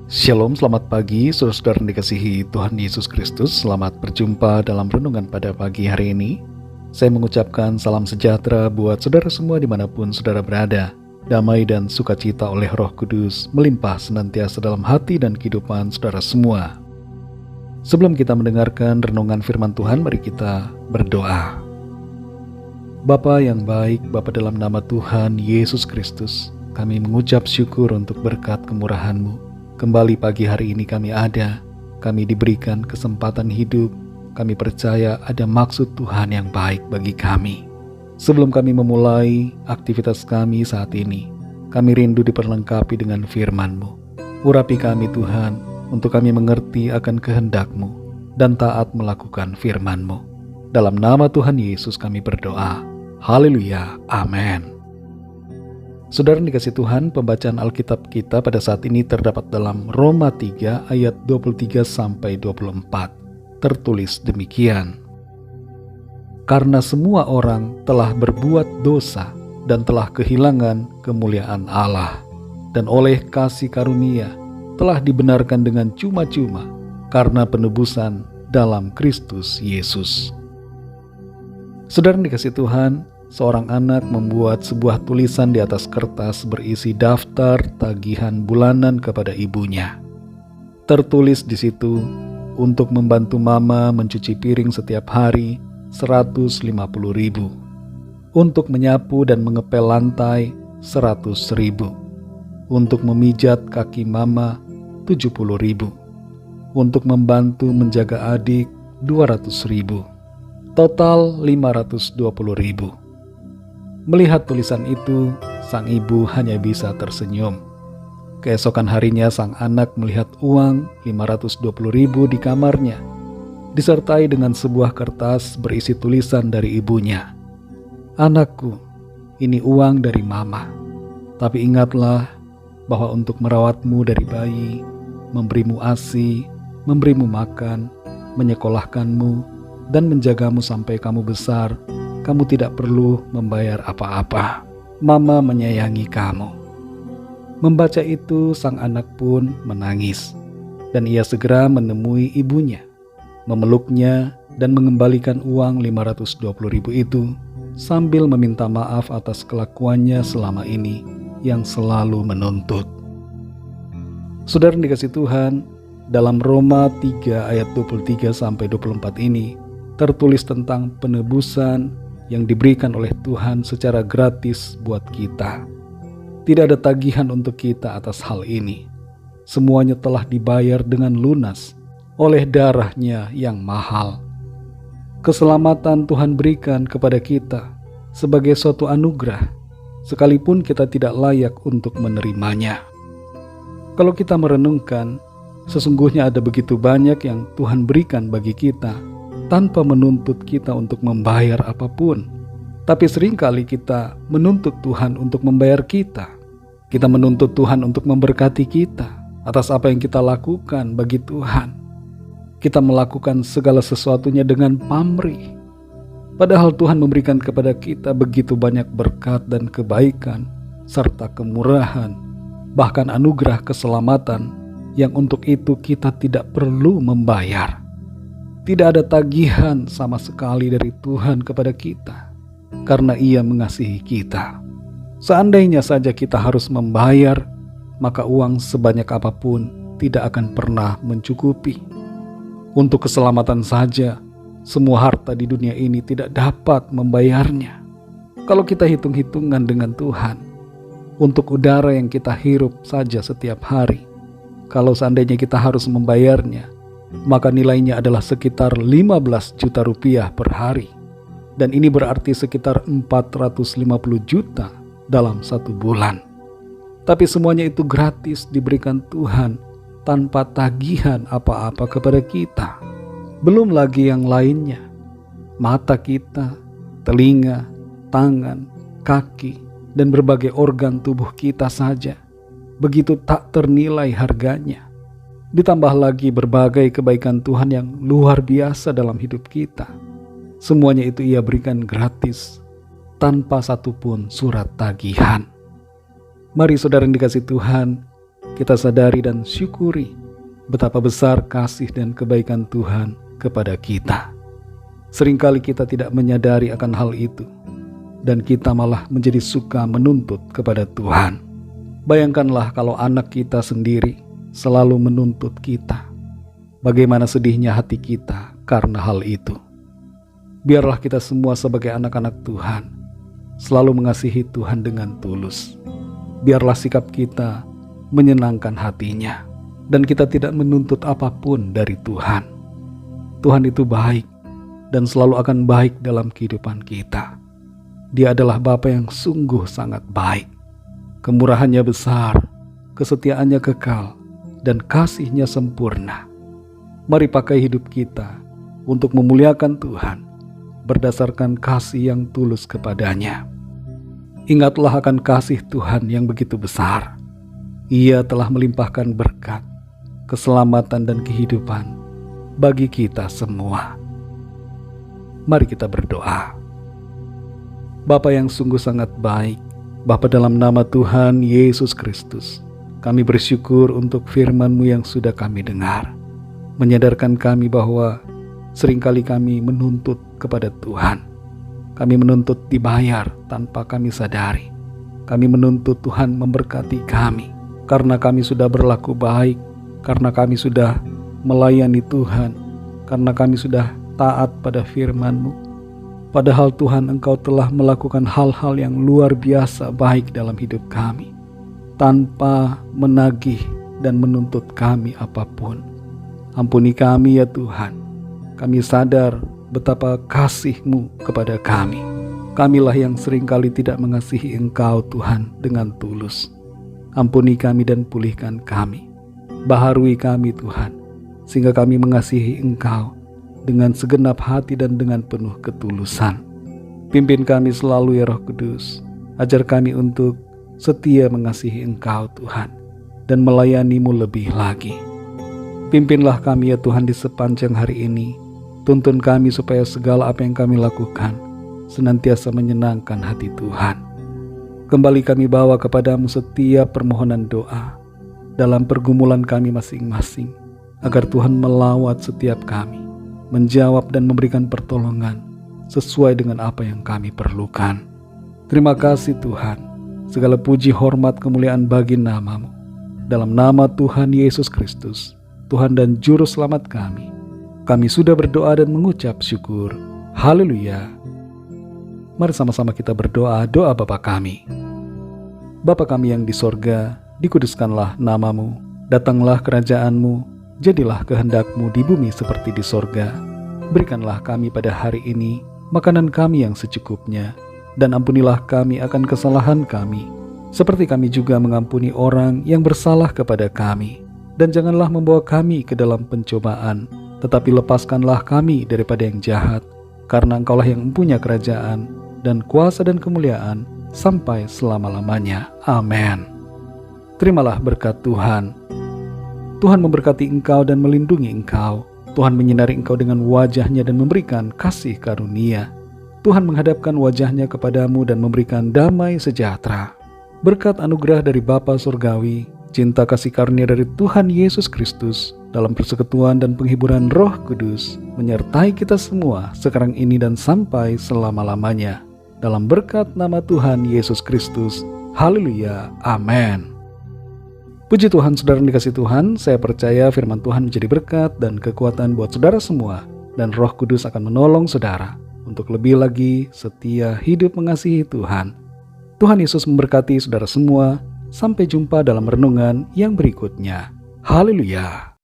Shalom, selamat pagi, saudara-saudara yang dikasihi Tuhan Yesus Kristus. Selamat berjumpa dalam renungan pada pagi hari ini. Saya mengucapkan salam sejahtera buat saudara semua dimanapun saudara berada. Damai dan sukacita oleh Roh Kudus melimpah senantiasa dalam hati dan kehidupan saudara semua. Sebelum kita mendengarkan renungan firman Tuhan, mari kita berdoa. Bapa yang baik, Bapa dalam nama Tuhan Yesus Kristus, kami mengucap syukur untuk berkat kemurahan-Mu. Kembali pagi hari ini kami diberikan kesempatan hidup, kami percaya ada maksud Tuhan yang baik bagi kami. Sebelum kami memulai aktivitas kami saat ini, kami rindu diperlengkapi dengan firman-Mu. Urapi kami Tuhan, untuk kami mengerti akan kehendak-Mu dan taat melakukan firman-Mu. Dalam nama Tuhan Yesus kami berdoa. Haleluya, amin. Saudara yang dikasihi Tuhan, pembacaan Alkitab kita pada saat ini terdapat dalam Roma 3 ayat 23-24. Tertulis demikian. Karena semua orang telah berbuat dosa dan telah kehilangan kemuliaan Allah, dan oleh kasih karunia telah dibenarkan dengan cuma-cuma karena penebusan dalam Kristus Yesus. Saudara yang dikasihi Tuhan, seorang anak membuat sebuah tulisan di atas kertas berisi daftar tagihan bulanan kepada ibunya. Tertulis di situ, untuk membantu mama mencuci piring setiap hari 150.000, untuk menyapu dan mengepel lantai 100.000, untuk memijat kaki mama 70.000, untuk membantu menjaga adik 200.000, total 520.000. Melihat tulisan itu, sang ibu hanya bisa tersenyum. Keesokan harinya sang anak melihat uang 520.000 di kamarnya, disertai dengan sebuah kertas berisi tulisan dari ibunya. Anakku, ini uang dari mama. Tapi ingatlah bahwa untuk merawatmu dari bayi, memberimu ASI, memberimu makan, menyekolahkanmu, dan menjagamu sampai kamu besar, kamu tidak perlu membayar apa-apa. Mama menyayangi kamu. Membaca itu, sang anak pun menangis. Dan ia segera menemui ibunya, memeluknya, dan mengembalikan uang 520.000 itu, sambil meminta maaf atas kelakuannya selama ini yang selalu menuntut. Saudara yang dikasihi Tuhan, dalam Roma 3 ayat 23-24 ini, tertulis tentang penebusan yang diberikan oleh Tuhan secara gratis buat kita. Tidak ada tagihan untuk kita atas hal ini. Semuanya telah dibayar dengan lunas oleh darah-Nya yang mahal. Keselamatan Tuhan berikan kepada kita sebagai suatu anugerah, sekalipun kita tidak layak untuk menerimanya. Kalau kita merenungkan, sesungguhnya ada begitu banyak yang Tuhan berikan bagi kita tanpa menuntut kita untuk membayar apapun. Tapi seringkali kita menuntut Tuhan untuk membayar kita. Kita menuntut Tuhan untuk memberkati kita atas apa yang kita lakukan bagi Tuhan. Kita melakukan segala sesuatunya dengan pamrih. Padahal Tuhan memberikan kepada kita begitu banyak berkat dan kebaikan, serta kemurahan, bahkan anugerah keselamatan yang untuk itu kita tidak perlu membayar. Tidak ada tagihan sama sekali dari Tuhan kepada kita, karena Ia mengasihi kita. Seandainya saja kita harus membayar, maka uang sebanyak apapun tidak akan pernah mencukupi. Untuk keselamatan saja, semua harta di dunia ini tidak dapat membayarnya. Kalau kita hitung-hitungan dengan Tuhan, untuk udara yang kita hirup saja setiap hari, kalau seandainya kita harus membayarnya, maka nilainya adalah sekitar 15 juta rupiah per hari. Dan ini berarti sekitar 450 juta dalam satu bulan. Tapi semuanya itu gratis diberikan Tuhan tanpa tagihan apa-apa kepada kita. Belum lagi yang lainnya. Mata kita, telinga, tangan, kaki, dan berbagai organ tubuh kita saja begitu tak ternilai harganya. Ditambah lagi berbagai kebaikan Tuhan yang luar biasa dalam hidup kita. Semuanya itu Ia berikan gratis, tanpa satupun surat tagihan. Mari saudara yang dikasihi Tuhan, kita sadari dan syukuri betapa besar kasih dan kebaikan Tuhan kepada kita. Seringkali kita tidak menyadari akan hal itu, dan kita malah menjadi suka menuntut kepada Tuhan. Bayangkanlah kalau anak kita sendiri selalu menuntut kita. Bagaimana sedihnya hati kita karena hal itu. Biarlah kita semua sebagai anak-anak Tuhan selalu mengasihi Tuhan dengan tulus. Biarlah sikap kita menyenangkan hatinya, dan kita tidak menuntut apapun dari Tuhan. Tuhan itu baik dan selalu akan baik dalam kehidupan kita. Dia adalah Bapa yang sungguh sangat baik. Kemurahannya besar, kesetiaannya kekal, dan kasih-Nya sempurna. Mari pakai hidup kita untuk memuliakan Tuhan berdasarkan kasih yang tulus kepadanya. Ingatlah akan kasih Tuhan yang begitu besar. Ia telah melimpahkan berkat, keselamatan dan kehidupan bagi kita semua. Mari kita berdoa. Bapa yang sungguh sangat baik, Bapa dalam nama Tuhan Yesus Kristus, kami bersyukur untuk firman-Mu yang sudah kami dengar, menyadarkan kami bahwa seringkali kami menuntut kepada Tuhan. Kami menuntut dibayar tanpa kami sadari. Kami menuntut Tuhan memberkati kami, karena kami sudah berlaku baik, karena kami sudah melayani Tuhan, karena kami sudah taat pada firman-Mu. Padahal Tuhan, Engkau telah melakukan hal-hal yang luar biasa baik dalam hidup kami, tanpa menagih dan menuntut kami apapun. Ampuni kami ya Tuhan. Kami sadar betapa kasih-Mu kepada kami. Kamilah yang seringkali tidak mengasihi Engkau Tuhan dengan tulus. Ampuni kami dan pulihkan kami. Baharui kami Tuhan, sehingga kami mengasihi Engkau dengan segenap hati dan dengan penuh ketulusan. Pimpin kami selalu ya Roh Kudus. Ajar kami untuk setia mengasihi Engkau Tuhan dan melayani-Mu lebih lagi. Pimpinlah kami ya Tuhan di sepanjang hari ini. Tuntun kami supaya segala apa yang kami lakukan senantiasa menyenangkan hati Tuhan. Kembali kami bawa kepadamu setiap permohonan doa dalam pergumulan kami masing-masing, agar Tuhan melawat setiap kami, menjawab dan memberikan pertolongan sesuai dengan apa yang kami perlukan. Terima kasih Tuhan. Segala puji, hormat, kemuliaan bagi nama-Mu. Dalam nama Tuhan Yesus Kristus, Tuhan dan Juru Selamat kami sudah berdoa dan mengucap syukur. Haleluya. Mari sama-sama kita berdoa doa Bapa kami. Bapa kami yang di sorga, dikuduskanlah nama-Mu, datanglah kerajaan-Mu, jadilah kehendak-Mu di bumi seperti di sorga. Berikanlah kami pada hari ini makanan kami yang secukupnya, dan ampunilah kami akan kesalahan kami, seperti kami juga mengampuni orang yang bersalah kepada kami. Dan janganlah membawa kami ke dalam pencobaan, tetapi lepaskanlah kami daripada yang jahat, karena Engkaulah yang mempunyai kerajaan dan kuasa dan kemuliaan sampai selama-lamanya. Amin. Terimalah berkat Tuhan. Tuhan memberkati engkau dan melindungi engkau. Tuhan menyinari engkau dengan wajah-Nya dan memberikan kasih karunia. Tuhan menghadapkan wajah-Nya kepadamu dan memberikan damai sejahtera. Berkat anugerah dari Bapa Surgawi, cinta kasih karunia dari Tuhan Yesus Kristus, dalam persekutuan dan penghiburan Roh Kudus, menyertai kita semua sekarang ini dan sampai selama-lamanya. Dalam berkat nama Tuhan Yesus Kristus. Haleluya. Amin. Puji Tuhan, saudara yang dikasihi Tuhan, saya percaya firman Tuhan menjadi berkat dan kekuatan buat saudara semua, dan Roh Kudus akan menolong saudara untuk lebih lagi setia hidup mengasihi Tuhan. Tuhan Yesus memberkati saudara semua. Sampai jumpa dalam renungan yang berikutnya. Haleluya.